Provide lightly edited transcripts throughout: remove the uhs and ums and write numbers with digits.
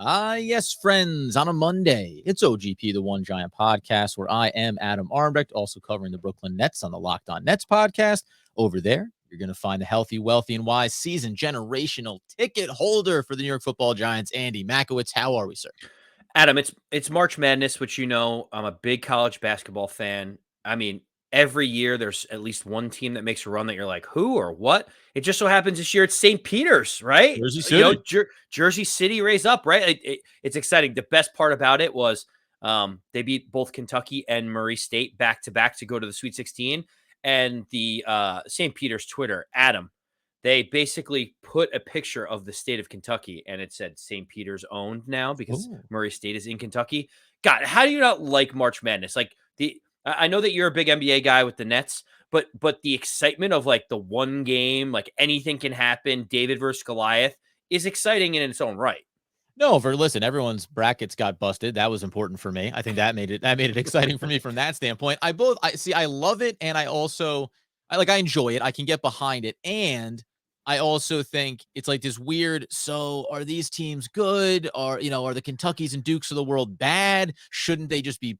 Yes, friends, on a Monday, it's OGP, the One Giant Podcast, where I am Adam Armbrecht, also covering the Brooklyn Nets on the Locked On Nets podcast. Over there, you're going to find the healthy, wealthy, and wise season generational ticket holder for the New York Football Giants, Andy Makowitz. How are we, sir? Adam, it's March Madness, which I'm a big college basketball fan. I mean, every year there's at least one team that makes a run that you're like, who or what? It just so happens this year it's St. Peter's, right? Jersey City. Jersey City raised up, right? It's exciting. The best part about it was they beat both Kentucky and Murray State back to back to go to the Sweet 16. And the St. Peter's Twitter, Adam, they basically put a picture of the state of Kentucky and it said St. Peter's owned now because Murray State is in Kentucky. God, how do you not like March Madness? I know that you're a big NBA guy with the Nets, but the excitement of like the one game, like anything can happen, David versus Goliath, is exciting in its own right. No, listen, everyone's brackets got busted. That was important for me. I think that made it exciting for me from that standpoint. I love it, and I enjoy it. I can get behind it, and I also think it's like this weird. So, are these teams good? Are the Kentuckys and Dukes of the world bad? Shouldn't they just be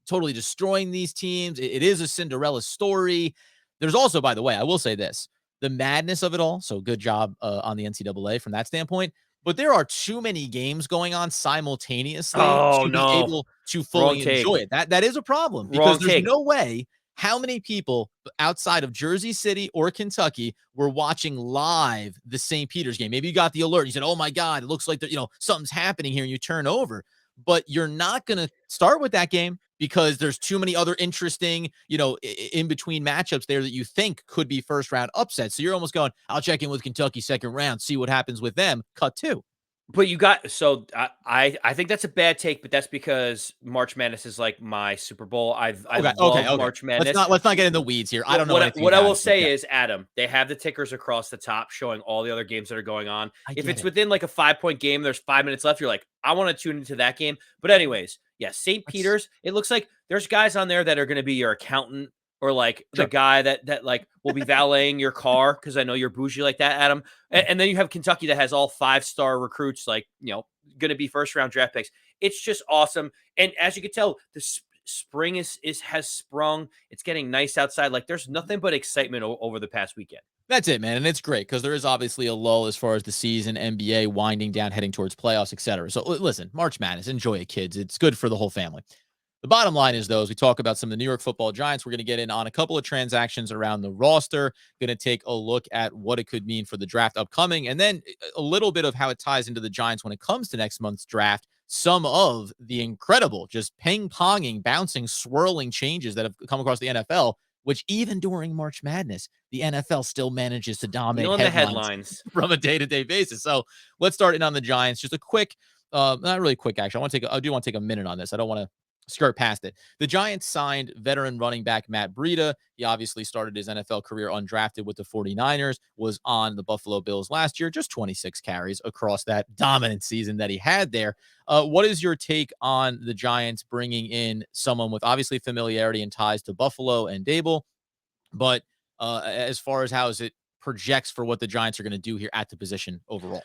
totally destroying these teams? It is a Cinderella story. There's also, by the way, I will say this: the madness of it all. So, good job on the NCAA from that standpoint. But there are too many games going on simultaneously to be able to fully enjoy it. That is a problem because there's no way how many people outside of Jersey City or Kentucky were watching live the St. Peter's game. Maybe you got the alert. You said, oh, my God, it looks like something's happening here, and you turn over. But you're not going to start with that game because there's too many other interesting, in between matchups there that you think could be first round upsets. So you're almost going, I'll check in with Kentucky second round, see what happens with them. Cut two. But I think that's a bad take, but that's because March Madness is like my Super Bowl. I love March Madness. Let's not get in the weeds here. I don't know what I will say is, Adam, they have the tickers across the top showing all the other games that are going on. If it's within like a 5-point game, there's 5 minutes left. You're like, I want to tune into that game. But anyways, yeah, St. Peter's. It looks like there's guys on there that are going to be your accountant. Or like the guy that like will be valeting your car because I know you're bougie like that, Adam. And then you have Kentucky that has all 5-star recruits, like going to be first round draft picks. It's just awesome. And as you can tell, the spring has sprung. It's getting nice outside. Like there's nothing but excitement over the past weekend. That's it, man. And it's great because there is obviously a lull as far as the season, NBA winding down, heading towards playoffs, etc. So listen, March Madness, enjoy it, kids. It's good for the whole family. The bottom line is, though, as we talk about some of the New York Football Giants, we're going to get in on a couple of transactions around the roster, going to take a look at what it could mean for the draft upcoming, and then a little bit of how it ties into the Giants when it comes to next month's draft, some of the incredible, just ping-ponging, bouncing, swirling changes that have come across the NFL, which even during March Madness, the NFL still manages to dominate headlines from a day-to-day basis. So let's start in on the Giants. Just a quick, not really quick, actually. I do want to take a minute on this. I don't want to skirt past it. The Giants signed veteran running back Matt Breida. He obviously started his NFL career undrafted with the 49ers, was on the Buffalo Bills last year, just 26 carries across that dominant season that he had there. What is your take on the Giants bringing in someone with obviously familiarity and ties to Buffalo and Dable, but as far as how it projects for what the Giants are going to do here at the position overall?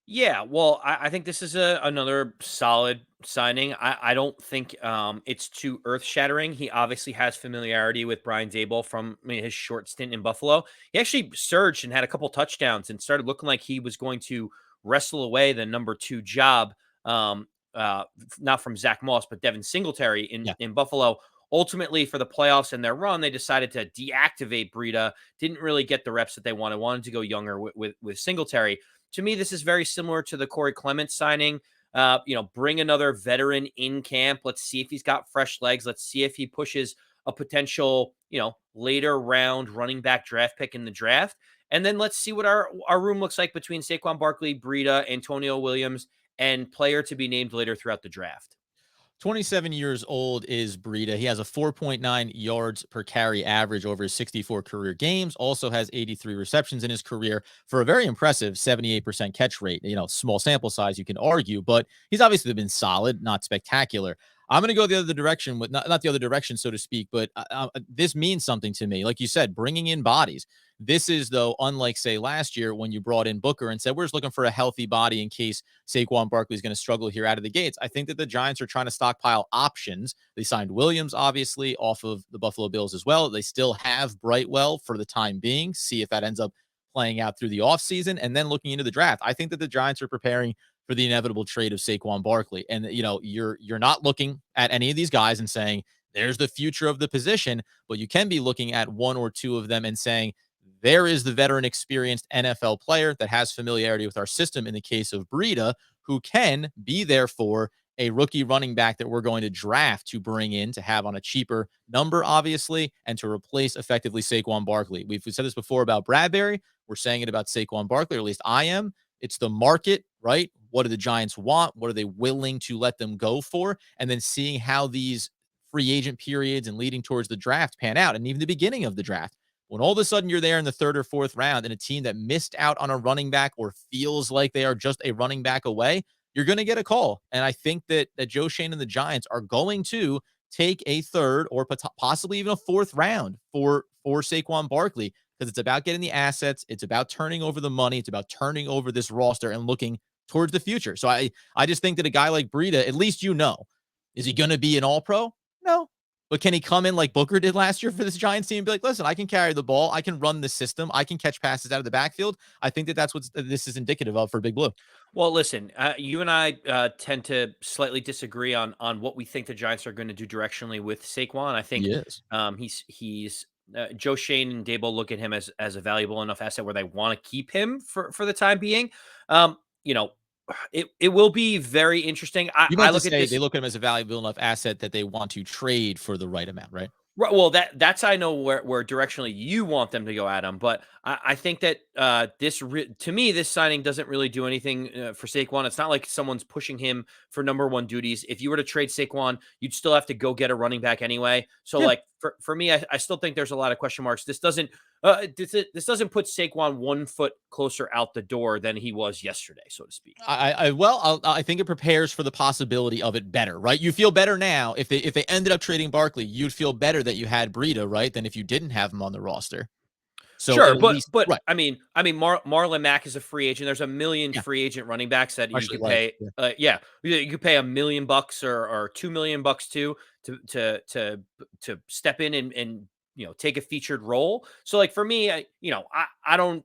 Yeah, well, I think this is another solid signing. I don't think it's too earth-shattering. He obviously has familiarity with Brian Daboll from his short stint in Buffalo. He actually surged and had a couple touchdowns and started looking like he was going to wrestle away the number 2 job, not from Zach Moss, but Devin Singletary in Buffalo. Ultimately, for the playoffs and their run, they decided to deactivate Breida. Didn't really get the reps that they wanted to go younger with Singletary. To me, this is very similar to the Corey Clement signing. Bring another veteran in camp. Let's see if he's got fresh legs. Let's see if he pushes a potential, later round running back draft pick in the draft. And then let's see what our room looks like between Saquon Barkley, Breida, Antonio Williams, and player to be named later throughout the draft. 27 years old is Breida. He has a 4.9 yards per carry average over his 64 career games. Also has 83 receptions in his career for a very impressive 78% catch rate. Small sample size, you can argue, but he's obviously been solid, not spectacular. I'm going to go the other direction with not the other direction, so to speak, but this means something to me. Like you said, bringing in bodies. This is, though, unlike, say, last year when you brought in Booker and said, we're just looking for a healthy body in case Saquon Barkley is going to struggle here out of the gates. I think that the Giants are trying to stockpile options. They signed Williams, obviously, off of the Buffalo Bills as well. They still have Brightwell for the time being. See if that ends up playing out through the offseason. And then looking into the draft, I think that the Giants are preparing for the inevitable trade of Saquon Barkley. And, you're not looking at any of these guys and saying, there's the future of the position, but you can be looking at one or two of them and saying, there is the veteran experienced NFL player that has familiarity with our system in the case of Breida, who can be there for a rookie running back that we're going to draft to bring in to have on a cheaper number, obviously, and to replace effectively Saquon Barkley. We've said this before about Bradbury. We're saying it about Saquon Barkley, or at least I am. It's the market, right? What do the Giants want? What are they willing to let them go for? And then seeing how these free agent periods and leading towards the draft pan out, and even the beginning of the draft. When all of a sudden you're there in the third or fourth round and a team that missed out on a running back or feels like they are just a running back away, you're going to get a call. And I think that Joe Schoen and the Giants are going to take a third or possibly even a fourth round for Saquon Barkley, because it's about getting the assets. It's about turning over the money. It's about turning over this roster and looking towards the future. So I just think that a guy like Breida, at least is he going to be an all-pro? No. But can he come in like Booker did last year for this Giants team and be like, listen, I can carry the ball. I can run the system. I can catch passes out of the backfield. I think that that's what this is indicative of for Big Blue. Well, listen, you and I tend to slightly disagree on what we think the Giants are going to do directionally with Saquon. I think He is. he's Joe Shane and Dable look at him as a valuable enough asset where they want to keep him for the time being. You know, it will be very interesting. You I meant to look at say this. they look at him as a valuable enough asset that they want to trade for the right amount, right? Right, well, that's I know where directionally you want them to go, Adam. But I think that to me, this signing doesn't really do anything for Saquon. It's not like someone's pushing him for number one duties. If you were to trade Saquon, you'd still have to go get a running back anyway. So, Yeah. like for me, I still think there's a lot of question marks. This doesn't this doesn't put Saquon 1 foot closer out the door than he was yesterday, so to speak. I think it prepares for the possibility of it better, right? You feel better now if they ended up trading Barkley, you'd feel better that you had Breida, right, than if you didn't have him on the roster. So it Sure, at but least but right, Marlon Mack is a free agent. There's a million yeah, free agent running backs that you actually could like pay. yeah. Yeah, you could pay $1 million or $2 million too to step in and take a featured role. So like for me, I don't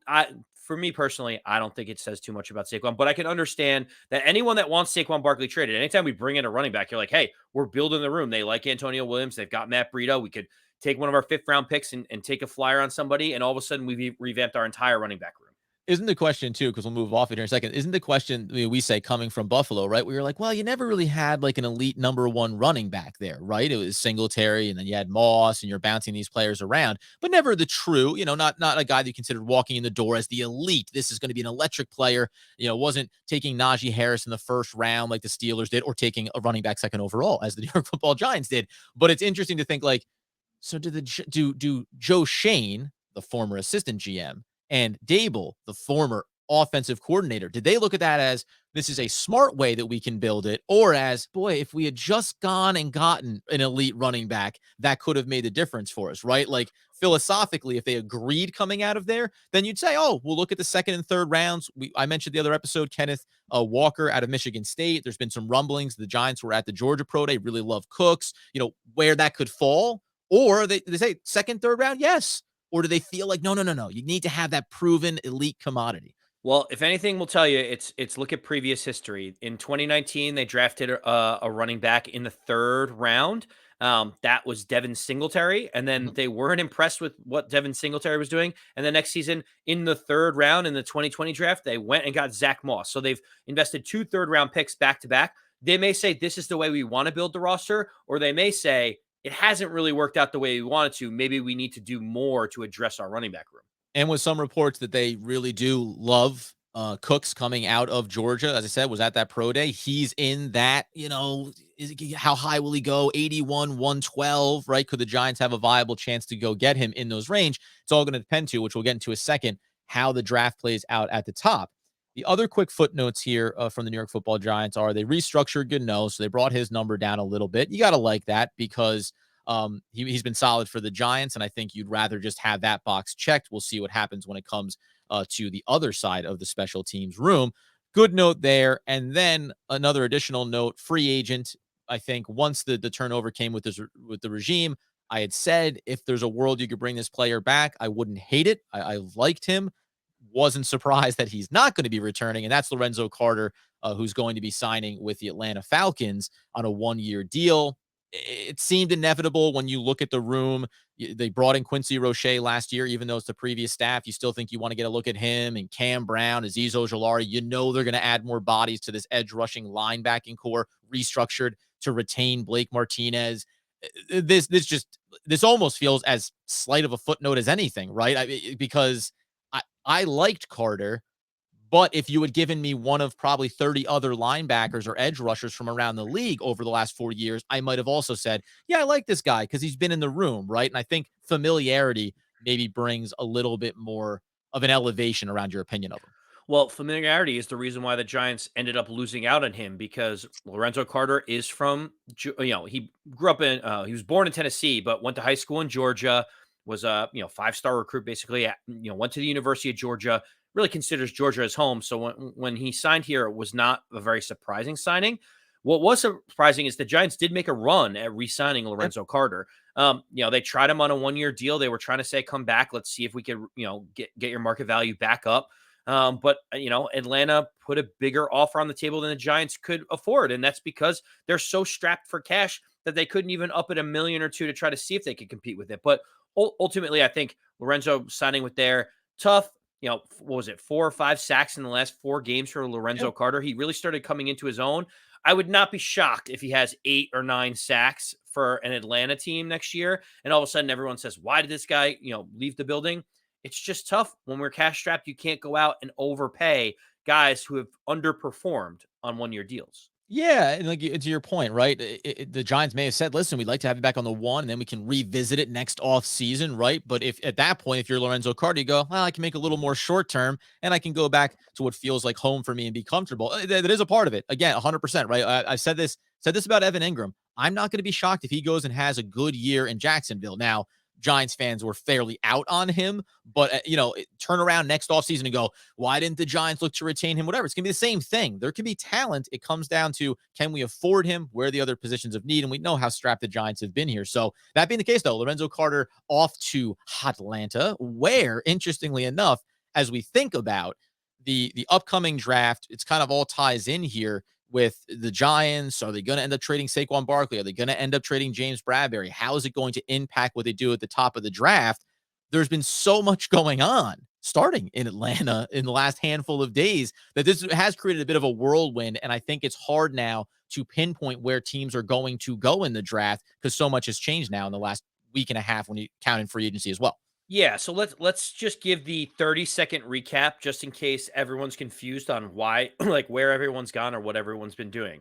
for me personally, I don't think it says too much about Saquon, but I can understand that anyone that wants Saquon Barkley traded, anytime we bring in a running back, you're like, hey, we're building the room. They like Antonio Williams. They've got Matt Breida. We could take one of our fifth round picks and take a flyer on somebody, and all of a sudden we've revamped our entire running back room. Isn't the question too, because we'll move off it here in a second, isn't the question, we say coming from Buffalo, right? We were like, well, you never really had like an elite number one running back there, right? It was Singletary, and then you had Moss, and you're bouncing these players around, but never the true, not a guy that you considered walking in the door as the elite. This is going to be an electric player. Wasn't taking Najee Harris in the first round like the Steelers did, or taking a running back second overall as the New York Football Giants did. But it's interesting to think like, so do Joe Schoen, the former assistant GM, and Dable, the former offensive coordinator, did they look at that as this is a smart way that we can build it, or as, boy, if we had just gone and gotten an elite running back, that could have made the difference for us, right? Like philosophically, if they agreed coming out of there, then you'd say, oh, we'll look at the second and third rounds. I mentioned the other episode, Kenneth Walker out of Michigan State. There's been some rumblings. The Giants were at the Georgia Pro Day, really love Cooks, where that could fall. Or they say second, third round, yes. Or do they feel like, no, you need to have that proven elite commodity? Well, if anything, we'll tell you it's look at previous history. In 2019, they drafted a running back in the third round. That was Devin Singletary, and then Mhm. they weren't impressed with what Devin Singletary was doing. And the next season, in the third round in the 2020 draft, they went and got Zach Moss. So they've invested 2 third-round picks back to back. They may say this is the way we want to build the roster, or they may say it hasn't really worked out the way we wanted to. Maybe we need to do more to address our running back room. And with some reports that they really do love Cooks coming out of Georgia, as I said, was at that pro day. He's in that, how high will he go? 81, 112, right? Could the Giants have a viable chance to go get him in those range? It's all going to depend to, which we'll get into a second, how the draft plays out at the top. The other quick footnotes here from the New York Football Giants are they restructured Gano, so they brought his number down a little bit. You got to like that because he's been solid for the Giants, and I think you'd rather just have that box checked. We'll see what happens when it comes to the other side of the special teams room. Good note there. And then another additional note, free agent. I think once the turnover came with the regime, I had said if there's a world you could bring this player back, I wouldn't hate it. I liked him. Wasn't surprised that he's not going to be returning, and that's Lorenzo Carter, who's going to be signing with the Atlanta Falcons on a 1-year deal. It seemed inevitable when you look at the room. They brought in Quincy Roche last year, even though it's the previous staff. You still think you want to get a look at him and Cam Brown, Azeez Ojulari. You know they're going to add more bodies to this edge rushing linebacking core, restructured to retain Blake Martinez. This almost feels as slight of a footnote as anything, right? Because I liked Carter, but if you had given me one of probably 30 other linebackers or edge rushers from around the league over the last 4 years, I might have also said, yeah, I like this guy because he's been in the room, right? And I think familiarity maybe brings a little bit more of an elevation around your opinion of him. Well, familiarity is the reason why the Giants ended up losing out on him because Lorenzo Carter is from, he grew up he was born in Tennessee, but went to high school in Georgia, was a, 5-star recruit, basically, went to the University of Georgia, really considers Georgia his home. So when he signed here, it was not a very surprising signing. What was surprising is the Giants did make a run at re-signing Lorenzo Carter. They tried him on a 1-year deal. They were trying to say, come back. Let's see if we could, get your market value back up. But Atlanta put a bigger offer on the table than the Giants could afford. And that's because they're so strapped for cash that they couldn't even up it $1 million or $2 to try to see if they could compete with it. But ultimately, I think Lorenzo signing with their tough, what was it, 4 or 5 sacks in the last 4 games for Lorenzo Carter. He really started coming into his own. I would not be shocked if he has 8 or 9 sacks for an Atlanta team next year. And all of a sudden everyone says, why did this guy, leave the building? It's just tough when we're cash strapped. You can't go out and overpay guys who have underperformed on 1-year deals. Yeah, and like to your point, right? The Giants may have said, "Listen, we'd like to have you back on the 1, and then we can revisit it next off season," right? But if at that point, if you're Lorenzo Carter, you go, "Well, I can make a little more short term, and I can go back to what feels like home for me and be comfortable." That is a part of it. Again, 100%, right? I said this about Evan Ingram. I'm not going to be shocked if he goes and has a good year in Jacksonville. Now, Giants fans were fairly out on him, but turn around next offseason and go, why didn't the Giants look to retain him? Whatever. It's going to be the same thing. There can be talent. It comes down to, can we afford him? Where are the other positions of need? And we know how strapped the Giants have been here. So that being the case, though, Lorenzo Carter off to Atlanta, where, interestingly enough, as we think about the upcoming draft, it's kind of all ties in here with the Giants. Are they going to end up trading Saquon Barkley? Are they going to end up trading James Bradbury? How is it going to impact what they do at the top of the draft? There's been so much going on starting in Atlanta in the last handful of days that this has created a bit of a whirlwind. And I think it's hard now to pinpoint where teams are going to go in the draft because so much has changed now in the last week and a half when you count in free agency as well. Yeah, so let's just give the 30-second recap just in case everyone's confused on why, like where everyone's gone or what everyone's been doing.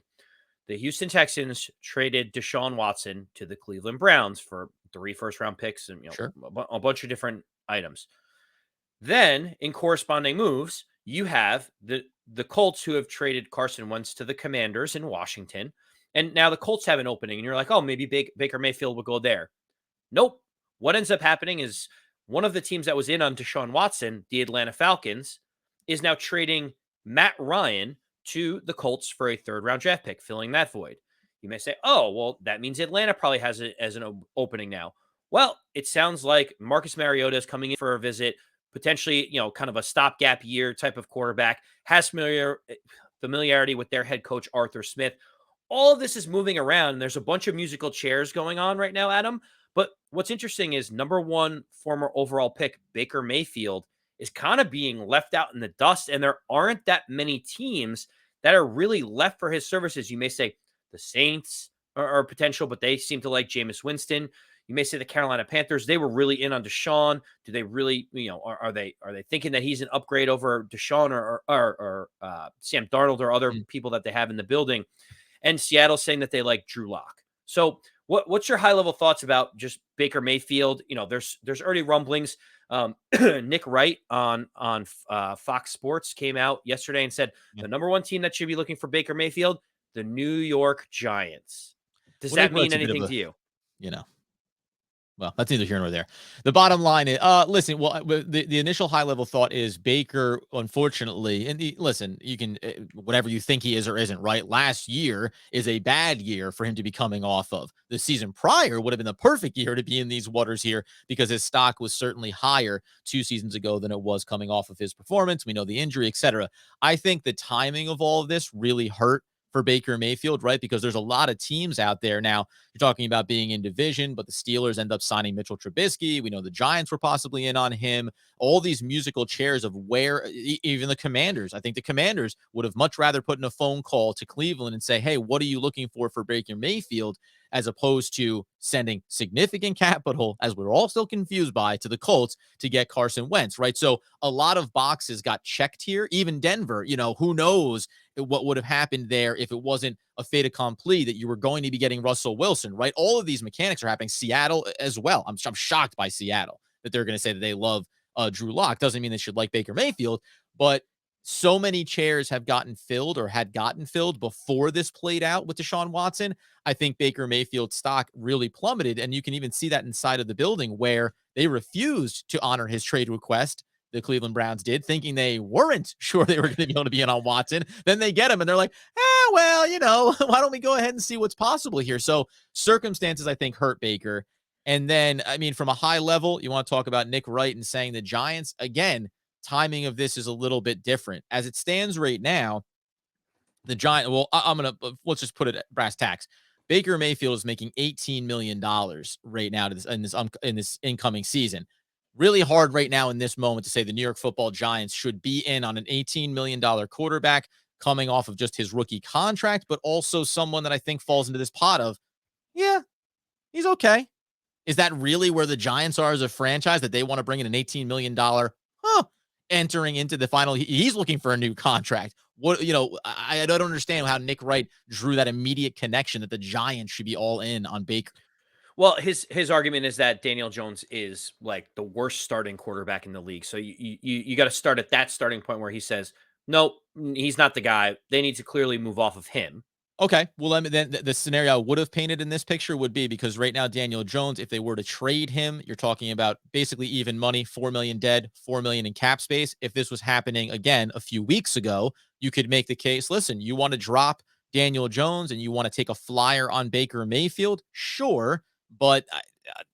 The Houston Texans traded Deshaun Watson to the Cleveland Browns for 3 first-round picks and Sure. a bunch of different items. Then, in corresponding moves, you have the Colts who have traded Carson Wentz to the Commanders in Washington, and now the Colts have an opening, and you're like, oh, maybe Baker Mayfield will go there. Nope. What ends up happening is one of the teams that was in on Deshaun Watson, the Atlanta Falcons, is now trading Matt Ryan to the Colts for a 3rd-round draft pick, filling that void. You may say, oh, well, that means Atlanta probably has it as an opening now. Well, it sounds like Marcus Mariota is coming in for a visit, potentially, kind of a stopgap year type of quarterback, has familiarity with their head coach, Arthur Smith. All of this is moving around. And there's a bunch of musical chairs going on right now, Adam. But what's interesting is number 1 former overall pick, Baker Mayfield, is kind of being left out in the dust. And there aren't that many teams that are really left for his services. You may say the Saints are potential, but they seem to like Jameis Winston. You may say the Carolina Panthers, they were really in on Deshaun. Do they really, are they thinking that he's an upgrade over Deshaun or Sam Darnold or other people that they have in the building? And Seattle's saying that they like Drew Lock. So what's your high level thoughts about just Baker Mayfield? There's already rumblings. Nick Wright on Fox Sports came out yesterday and said Yeah. the number one team that should be looking for Baker Mayfield, the New York Giants. Does Well, Nick that mean Wright's a bit of anything a, to you? you know, well, that's neither here nor there. The bottom line is, listen, well, the initial high level thought is Baker, unfortunately, and listen, you can, whatever you think he is or isn't, right? Last year is a bad year for him to be coming off of. The season prior would have been the perfect year to be in these waters here because his stock was certainly higher 2 seasons ago than it was coming off of his performance. We know the injury, etc. I think the timing of all of this really hurt for Baker Mayfield, right? Because there's a lot of teams out there now. You're talking about being in division, but the Steelers end up signing Mitchell Trubisky. We know the Giants were possibly in on him. All these musical chairs of where even the Commanders. I think the Commanders would have much rather put in a phone call to Cleveland and say, hey, what are you looking for Baker Mayfield? As opposed to sending significant capital, as we're all still confused by, to the Colts to get Carson Wentz, right? So a lot of boxes got checked here. Even Denver, who knows what would have happened there if it wasn't a fait accompli that you were going to be getting Russell Wilson, right? All of these mechanics are happening. Seattle as well. I'm shocked by Seattle that they're going to say that they love Drew Lock. Doesn't mean they should like Baker Mayfield, but so many chairs have gotten filled or had gotten filled before this played out with Deshaun Watson. I think Baker Mayfield's stock really plummeted, and you can even see that inside of the building where they refused to honor his trade request. The Cleveland Browns did, thinking they weren't sure they were going to be able to be in on Watson. Then they get him, and they're like, well, why don't we go ahead and see what's possible here? So circumstances, I think, hurt Baker. And then, I mean, from a high level, you want to talk about Nick Wright and saying the Giants, again, timing of this is a little bit different. As it stands right now, the Giant, well, I'm going to, let's just put it at brass tacks. Baker Mayfield is making $18 million right now in this incoming season. Really hard right now in this moment to say the New York Football Giants should be in on an $18 million quarterback coming off of just his rookie contract, but also someone that I think falls into this pot of, yeah, he's okay. Is that really where the Giants are as a franchise, that they want to bring in an $18 million, entering into the final? He's looking for a new contract. I don't understand how Nick Wright drew that immediate connection that the Giants should be all in on Baker. Well, his argument is that Daniel Jones is like the worst starting quarterback in the league. So you got to start at that starting point where he says, nope, he's not the guy. They need to clearly move off of him. Okay, well, then the scenario I would have painted in this picture would be, because right now Daniel Jones, if they were to trade him, you're talking about basically even money, $4 million dead, $4 million in cap space. If this was happening again a few weeks ago, you could make the case, listen, you want to drop Daniel Jones and you want to take a flyer on Baker Mayfield, sure, but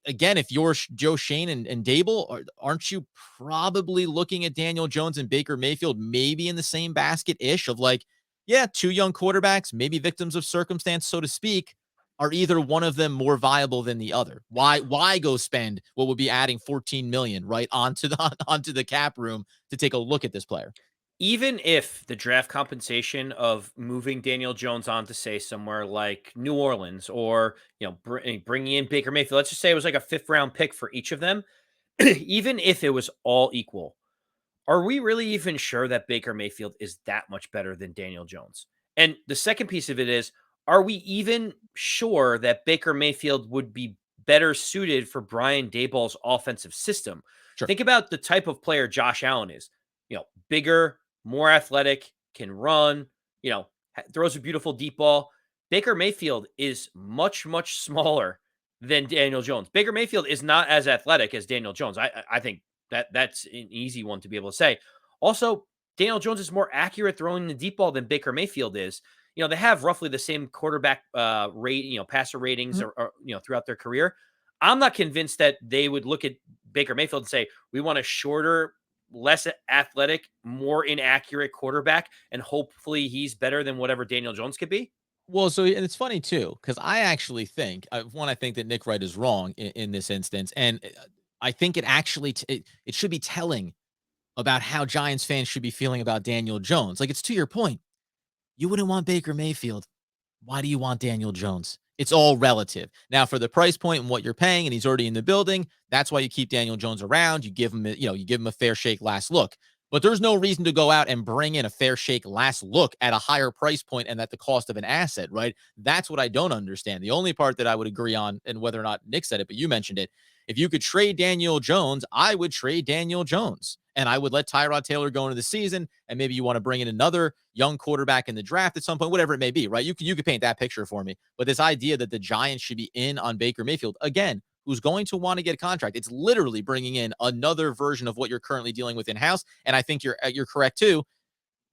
again, if you're Joe Shane and Dable, aren't you probably looking at Daniel Jones and Baker Mayfield maybe in the same basket-ish of like, yeah, two young quarterbacks, maybe victims of circumstance, so to speak. Are either one of them more viable than the other? Why go spend what would be adding 14 million right onto the cap room to take a look at this player? Even if the draft compensation of moving Daniel Jones on to say somewhere like New Orleans, or bringing in Baker Mayfield, let's just say it was like a fifth round pick for each of them, even if it was all equal, are we really even sure that Baker Mayfield is that much better than Daniel Jones? And the second piece of it is, are we even sure that Baker Mayfield would be better suited for Brian Daboll's offensive system? Sure. Think about the type of player Josh Allen is. Bigger, more athletic, can run, throws a beautiful deep ball. Baker Mayfield is much, much smaller than Daniel Jones. Baker Mayfield is not as athletic as Daniel Jones. I think that's an easy one to be able to say. Also, Daniel Jones is more accurate throwing the deep ball than Baker Mayfield is. They have roughly the same quarterback passer ratings or throughout their career. I'm not convinced that they would look at Baker Mayfield and say, we want a shorter, less athletic, more inaccurate quarterback, and hopefully he's better than whatever Daniel Jones could be. Well, so and it's funny too, because I actually think I think that Nick Wright is wrong in this instance, and I think it actually it should be telling about how Giants fans should be feeling about Daniel Jones. Like, it's to your point. You wouldn't want Baker Mayfield. Why do you want Daniel Jones? It's all relative. Now, for the price point and what you're paying, and he's already in the building, that's why you keep Daniel Jones around. You give him, you give him a fair shake last look. But there's no reason to go out and bring in a fair shake last look at a higher price point and at the cost of an asset, right? That's what I don't understand. The only part that I would agree on, and whether or not Nick said it, but you mentioned it, If you could trade Daniel Jones, I would trade Daniel Jones. And I would let Tyrod Taylor go into the season. And maybe you want to bring in another young quarterback in the draft at some point, whatever it may be, right? You could paint that picture for me. But this idea that the Giants should be in on Baker Mayfield, again, who's going to want to get a contract. It's literally bringing in another version of what you're currently dealing with in-house. And I think you're correct too.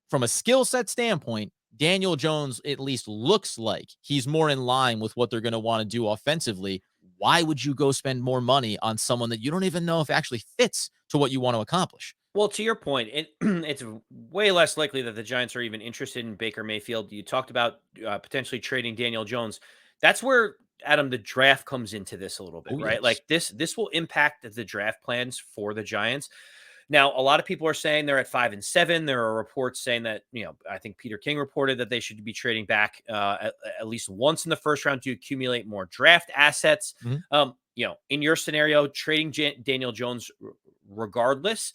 From a skill set standpoint, Daniel Jones at least looks like he's more in line with what they're going to want to do offensively. Why would you go spend more money on someone that you don't even know if actually fits to what you want to accomplish? Well, to your point, it's way less likely that the Giants are even interested in Baker Mayfield. You talked about potentially trading Daniel Jones. That's where Adam the draft comes into this a little bit, Oh, right? yes. Like this will impact the draft plans for the Giants. Now, a lot of people are saying they're at 5-7. There are reports saying that, I think Peter King reported that they should be trading back at least once in the first round to accumulate more draft assets. Mhm. In your scenario, trading Daniel Jones regardless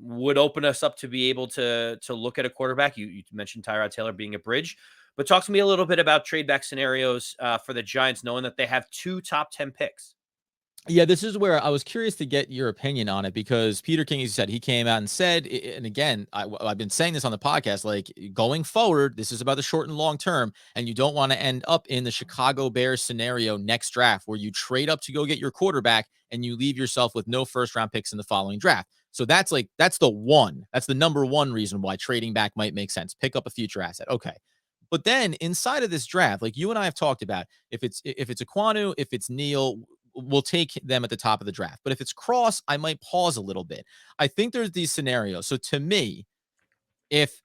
would open us up to be able to look at a quarterback. You mentioned Tyrod Taylor being a bridge, but talk to me a little bit about trade back scenarios for the Giants, knowing that they have 2 top 10 picks. Yeah, this is where I was curious to get your opinion on it because Peter King, as you said, he came out and said, and again, I've been saying this on the podcast, like going forward, this is about the short and long term, and you don't want to end up in the Chicago Bears scenario next draft where you trade up to go get your quarterback and you leave yourself with no first round picks in the following draft. So that's the number one reason why trading back might make sense. Pick up a future asset. Okay. But then inside of this draft, like you and I have talked about, if it's Aquanu, if it's Neal, we'll take them at the top of the draft. But if it's Cross, I might pause a little bit. I think there's these scenarios. So to me, if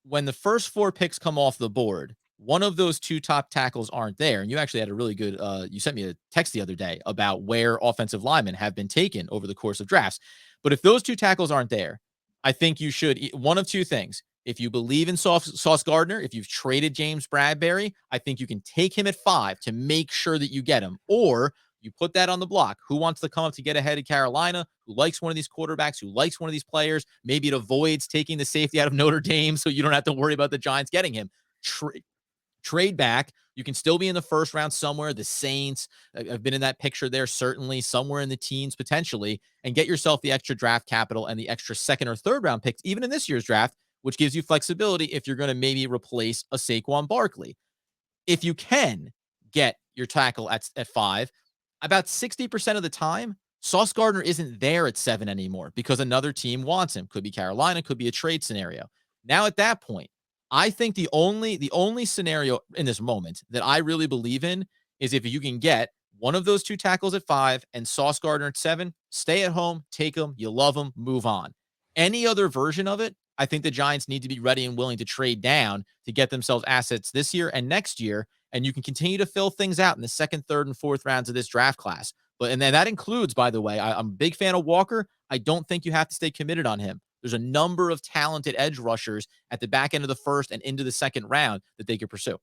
when the first 4 picks come off the board, one of those 2 top tackles aren't there, and you actually had a really good you sent me a text the other day about where offensive linemen have been taken over the course of drafts. But if those 2 tackles aren't there, I think you should one of 2 things. If you believe in Sauce Gardner, if you've traded James Bradbury, I think you can take him at 5 to make sure that you get him. Or you put that on the block. Who wants to come up to get ahead of Carolina? Who likes one of these quarterbacks? Who likes one of these players? Maybe it avoids taking the safety out of Notre Dame so you don't have to worry about the Giants getting him. Trade back. You can still be in the first round somewhere. The Saints have been in that picture there, certainly somewhere in the teens potentially, and get yourself the extra draft capital and the extra second or third round picks, even in this year's draft, which gives you flexibility if you're going to maybe replace a Saquon Barkley. If you can get your tackle at 5, about 60% of the time, Sauce Gardner isn't there at 7 anymore because another team wants him. Could be Carolina, could be a trade scenario. Now at that point, I think the only scenario in this moment that I really believe in is if you can get one of those 2 tackles at 5 and Sauce Gardner at 7, stay at home, take them, you love them, move on. Any other version of it, I think the Giants need to be ready and willing to trade down to get themselves assets this year and next year, and you can continue to fill things out in the second, third, and fourth rounds of this draft class. But and then that includes, by the way, I'm a big fan of Walker. I don't think you have to stay committed on him. There's a number of talented edge rushers at the back end of the first and into the second round that they could pursue.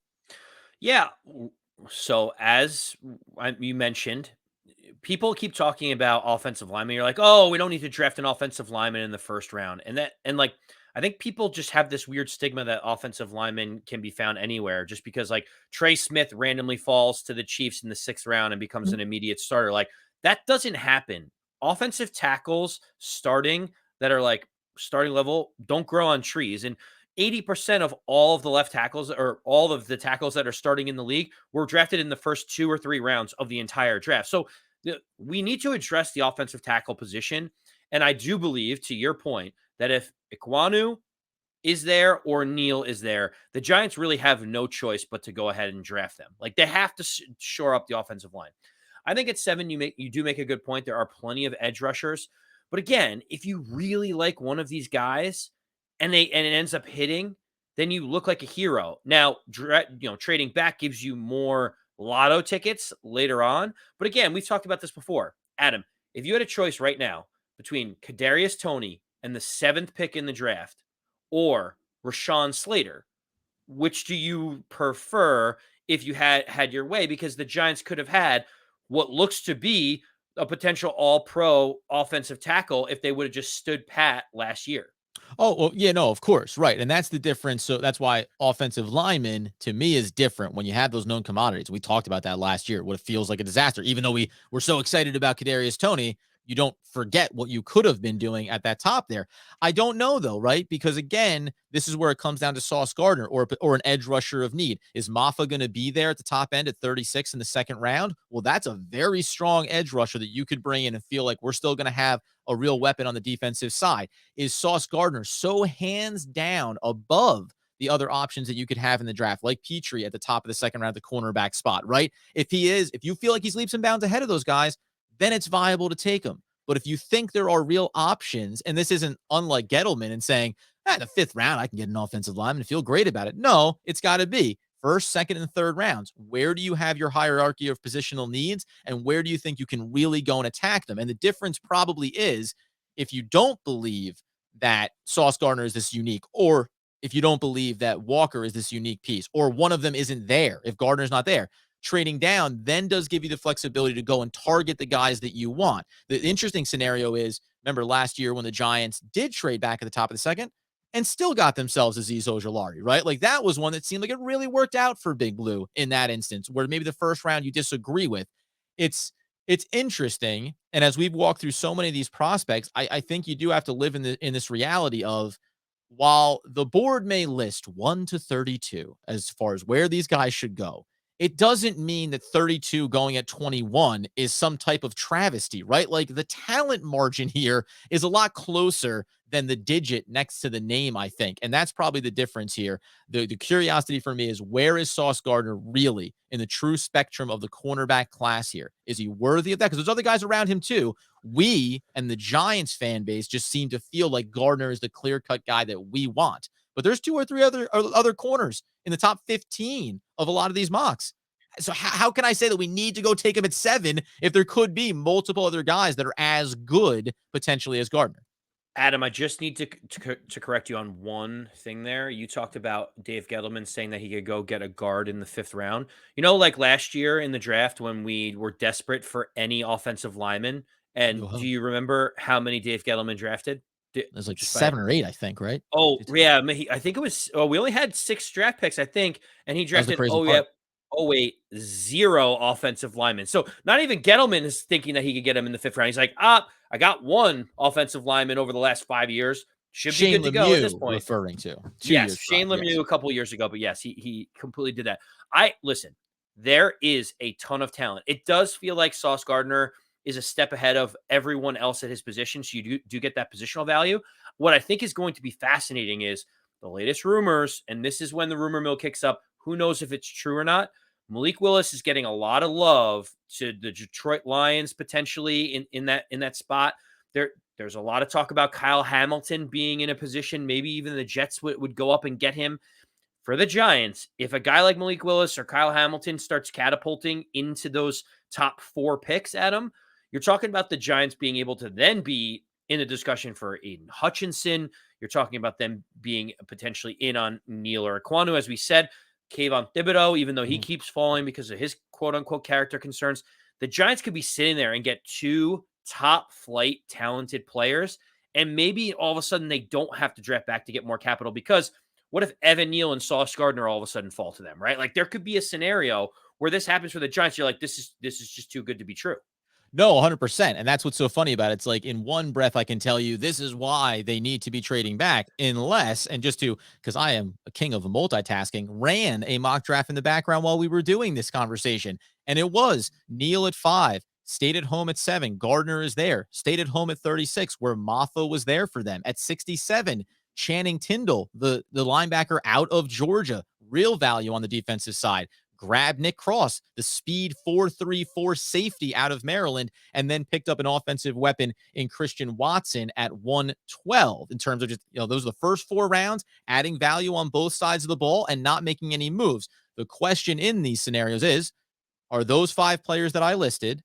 Yeah. So as you mentioned, people keep talking about offensive linemen. You're like, oh, we don't need to draft an offensive lineman in the first round. And I think people just have this weird stigma that offensive linemen can be found anywhere just because like Trey Smith randomly falls to the Chiefs in the 6th round and becomes an immediate starter. Like that doesn't happen. Offensive tackles starting that are like starting level don't grow on trees. And 80% of all of the left tackles or all of the tackles that are starting in the league were drafted in the first 2 or 3 rounds of the entire draft. So we need to address the offensive tackle position. And I do believe, to your point, that if Ikwanu is there or Neal is there, the Giants really have no choice but to go ahead and draft them. Like they have to shore up the offensive line. I think at 7, you do make a good point. There are plenty of edge rushers, but again, if you really like one of these guys and it ends up hitting, then you look like a hero. Now, trading back gives you more lotto tickets later on. But again, we've talked about this before. Adam, if you had a choice right now between Kadarius Toney and the 7th pick in the draft or Rashawn Slater, which do you prefer if you had your way? Because the Giants could have had what looks to be a potential all-pro offensive tackle if they would have just stood pat last year. Oh, well, yeah, no, of course. Right. And that's the difference. So that's why offensive lineman to me is different when you have those known commodities. We talked about that last year, what it feels like a disaster. Even though we were so excited about Kadarius Toney, you don't forget what you could have been doing at that top there. I don't know though, right? Because again, this is where it comes down to Sauce Gardner or an edge rusher of need. Is Maffa going to be there at the top end at 36 in the second round? Well, that's a very strong edge rusher that you could bring in and feel like we're still going to have a real weapon on the defensive side. Is Sauce Gardner so hands down above the other options that you could have in the draft, like Petrie at the top of the second round, the cornerback spot, right? If you feel like he's leaps and bounds ahead of those guys, then it's viable to take him. But if you think there are real options, and this isn't unlike Gettleman and saying, the fifth round, I can get an offensive lineman and feel great about it. No, it's got to be first, second, and third rounds. Where do you have your hierarchy of positional needs, and where do you think you can really go and attack them? And the difference probably is if you don't believe that Sauce Gardner is this unique, or if you don't believe that Walker is this unique piece, or one of them isn't there, if Gardner's not there, trading down then does give you the flexibility to go and target the guys that you want. The interesting scenario is, remember last year when the Giants did trade back at the top of the second and still got themselves Azeez Ojulari, right? Like that was one that seemed like it really worked out for Big Blue in that instance, where maybe the first round you disagree with. It's interesting. And as we've walked through so many of these prospects, I think you do have to live in this reality of, while the board may list 1 to 32 as far as where these guys should go, it doesn't mean that 32 going at 21 is some type of travesty, right? Like the talent margin here is a lot closer than the digit next to the name, I think. And that's probably the difference here. The curiosity for me is, where is Sauce Gardner really in the true spectrum of the cornerback class here? Is he worthy of that? Because there's other guys around him too. We and the Giants fan base just seem to feel like Gardner is the clear-cut guy that we want. But there's two or three other corners in the top 15 of a lot of these mocks. So how can I say that we need to go take him at 7 if there could be multiple other guys that are as good potentially as Gardner? Adam, I just need to correct you on one thing there. You talked about Dave Gettleman saying that he could go get a guard in the fifth round. You know, like last year in the draft when we were desperate for any offensive lineman. And do Whoa. you remember how many Dave Gettleman drafted? There's like Just by 7 or 8, I think, right? Oh, yeah, I think it was we only had 6 draft picks, I think, and he That was the drafted crazy oh, yeah, part. oh, wait, 0 offensive linemen. So, not even Gettleman is thinking that he could get him in the 5th round. He's like, I got 1 offensive lineman over the last 5 years. Should be Shane good to go at this Lemieux point." referring to 2 Yes, years Shane prior. Lemieux Yes. a couple of years ago, but yes, he completely did that. I listen, there is a ton of talent. It does feel like Sauce Gardner is a step ahead of everyone else at his position, so you do get that positional value. What I think is going to be fascinating is the latest rumors, and this is when the rumor mill kicks up. Who knows if it's true or not? Malik Willis is getting a lot of love to the Detroit Lions potentially in that spot. There's a lot of talk about Kyle Hamilton being in a position, maybe even the Jets would go up and get him. For the Giants, if a guy like Malik Willis or Kyle Hamilton starts catapulting into those top 4 picks, Adam, you're talking about the Giants being able to then be in the discussion for Aiden Hutchinson. You're talking about them being potentially in on Neil or Aquanu, as we said. Kayvon Thibodeau, even though he Mhm. keeps falling because of his quote-unquote character concerns, the Giants could be sitting there and get 2 top-flight talented players, and maybe all of a sudden they don't have to draft back to get more capital, because what if Evan Neal and Sauce Gardner all of a sudden fall to them, right? Like there could be a scenario where this happens for the Giants. You're like, this is just too good to be true. No, 100%. And that's what's so funny about it. It's like in one breath, I can tell you this is why they need to be trading back, unless, and just to, because I am a king of multitasking, ran a mock draft in the background while we were doing this conversation. And it was Neil at 5, stayed at home at 7. Gardner is there, stayed at home at 36, where Maffa was there for them at 67. Channing Tindall, the linebacker out of Georgia, real value on the defensive side. Grab Nick Cross, the speed 4.34 safety out of Maryland, and then picked up an offensive weapon in Christian Watson at 112 in terms of just, those are the first 4 rounds, adding value on both sides of the ball and not making any moves. The question in these scenarios is, are those 5 players that I listed,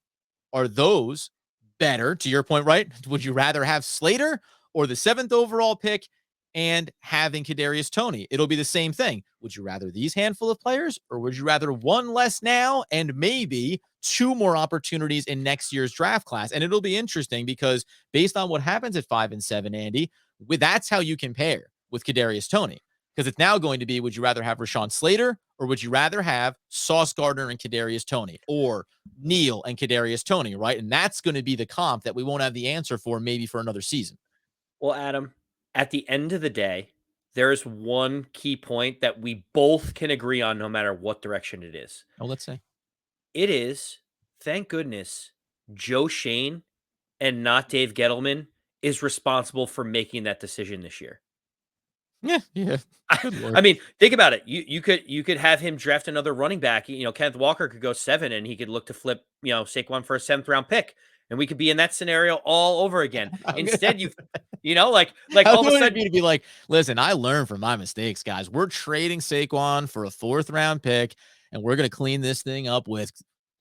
are those better, to your point, right? Would you rather have Slater or the 7th overall pick and having Kadarius Toney? It'll be the same thing. Would you rather these handful of players, or would you rather 1 less now and maybe 2 more opportunities in next year's draft class? And it'll be interesting because based on what happens at 5 and 7, Andy, That's how you compare with Kadarius Toney. Because it's now going to be, would you rather have Rashawn Slater or would you rather have Sauce Gardner and Kadarius Toney or Neal and Kadarius Toney, right? And that's going to be the comp that we won't have the answer for maybe for another season. Well, Adam, at the end of the day, there's one key point that we both can agree on no matter what direction it is. Oh, let's say. It is, thank goodness, Joe Shane and not Dave Gettleman is responsible for making that decision this year. Yeah. Good Lord. I mean, think about it. You could have him draft another running back. You know, Kenneth Walker could go 7 and he could look to flip, Saquon for a 7th round pick. And we could be in that scenario all over again. Instead, like How all of a would it sudden be to be like, listen, I learned from my mistakes, guys. We're trading Saquon for a 4th round pick, and we're going to clean this thing up with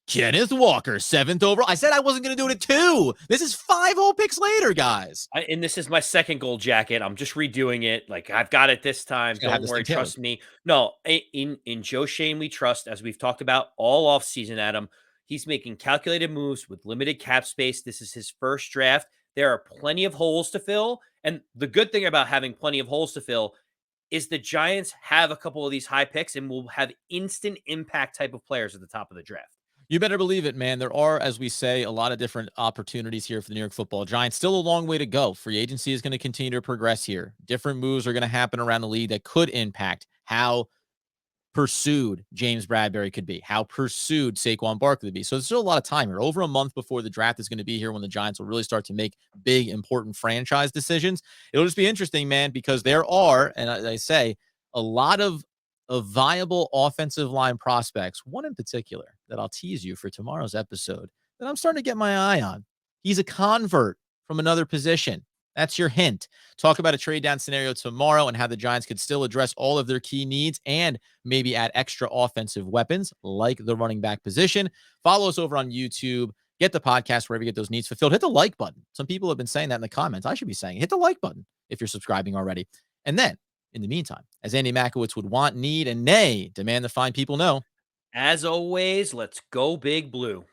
Kenneth Walker, 7th overall. I said I wasn't going to do it at 2. This is 5 whole picks later, guys. and this is my second gold jacket. I'm just redoing it. Like I've got it this time. Don't worry, trust me. No, in Joe Shane we trust, as we've talked about all off season, Adam. He's making calculated moves with limited cap space. This is his first draft. There are plenty of holes to fill. And the good thing about having plenty of holes to fill is the Giants have a couple of these high picks and will have instant impact type of players at the top of the draft. You better believe it, man. There are, as we say, a lot of different opportunities here for the New York Football Giants. Still a long way to go. Free agency is going to continue to progress here. Different moves are going to happen around the league that could impact how pursued James Bradbury could be, how pursued Saquon Barkley would be. So there's still a lot of time here. Over a month before the draft is going to be here when the Giants will really start to make big, important franchise decisions. It'll just be interesting, man, because there are, and I say, a lot of viable offensive line prospects, one in particular that I'll tease you for tomorrow's episode that I'm starting to get my eye on. He's a convert from another position. That's your hint. Talk about a trade down scenario tomorrow and how the Giants could still address all of their key needs and maybe add extra offensive weapons like the running back position. Follow us over on YouTube. Get the podcast wherever you get those needs fulfilled. Hit the like button. Some people have been saying that in the comments. I should be saying hit the like button if you're subscribing already. And then, in the meantime, as Andy Makowitz would want, need, and nay, demand the fine people know. As always, let's go Big Blue.